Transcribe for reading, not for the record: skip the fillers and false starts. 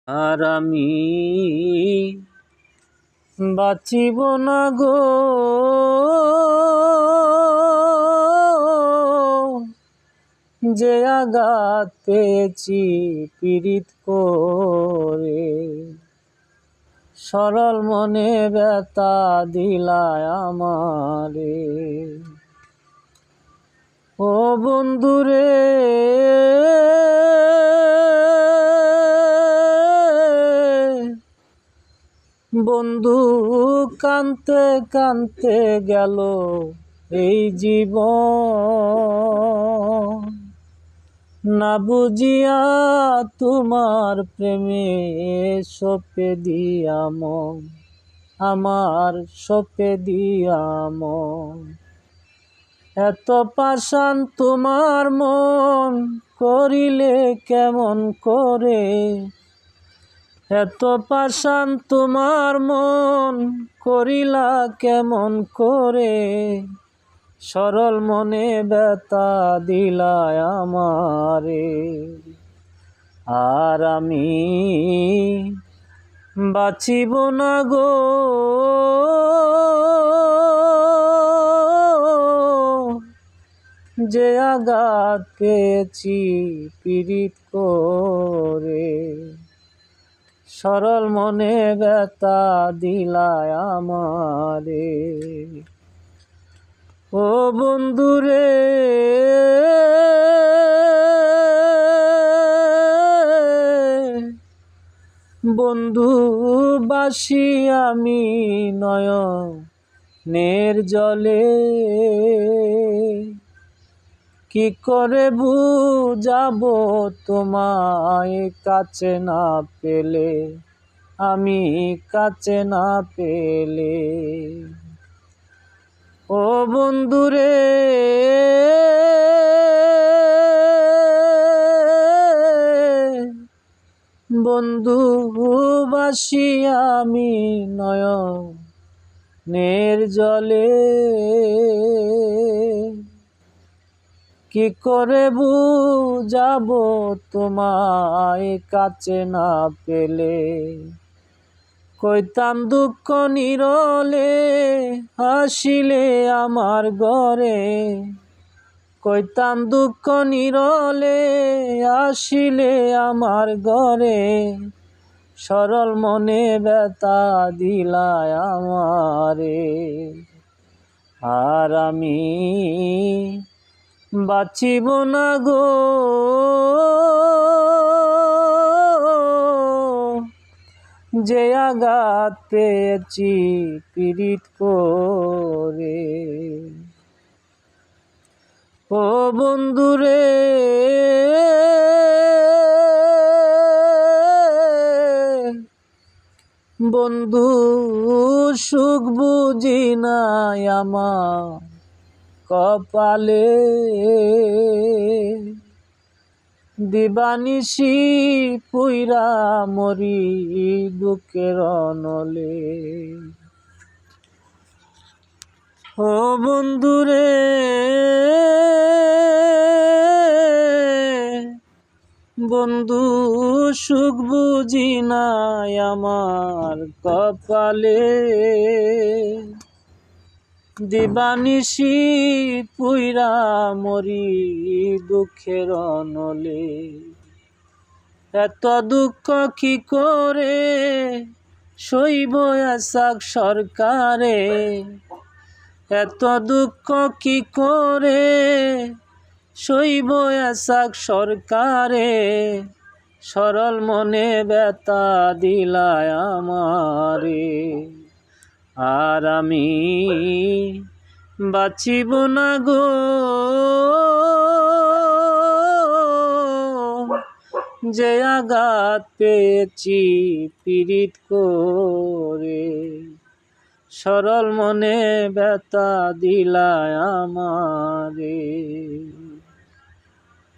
আর আমি বাঁচিব না গো, যে আঘাত পেয়েছি পীড়িত করে। সরল মনে ব্যথা দিলায় আমারে। ও বন্ধুরে, বন্ধু কানতে কানতে গেল এই জীবন, না বুঝিয়া তোমার প্রেমে সঁপে দিয়া মন, আমার সঁপে দিয়া মন। এত পাষাণ তোমার মন করিলে কেমন করে, এত পাষাণ তোমার মন করিলা কেমন করে। সরল মনে ব্যথা দিলায় আমারে। আর আমি বাঁচিব না গো, যে আঘাত পেয়েছি পীড়িত করে। সরল মনে ব্যথা দিলায় আমারে। ও বন্ধুরে, বন্ধু বাসি আমি নয়নের জলে, কি করে বুঝাবো তোমায় কাছে না পেলে, আমি কাছে না পেলে। ও বন্ধুরে, বন্ধু বাসি আমি নয়নের জলে, কি করে বুঝাবো তোমায় কাছে না পেলে। কইতাম দুঃখ নিরলে আসিলে আমার ঘরে, কইতাম দুঃখ নিরলে আসিলে আমার ঘরে। সরল মনে ব্যথা দিলায় আমারে। আর আমি বাঁচিব না গো, যে আঘাত পেয়েছি পীড়িত করে। ও বন্ধুরে, বন্ধু সুখ বুঝি নাই আমার কপালে, দিবানিশি পুইরা মরি দুঃখের অনলে। ও বন্ধুরে, বন্ধু সুখ বুঝি নাই আমার কপালে, দিবানিশি পুইরা মরি দুঃখের অনলে। এত দুঃখ কি করে সইব আসাক সরকারে, এত দুঃখ কি করে সইব আসাক সরকারে। সরল মনে ব্যথা দিলায় আমারে। আর আমি বাঁচিব না গো, যে আঘাত পেয়েছি পীড়িত করে। সরল মনে ব্যথা দিলায় আমারে।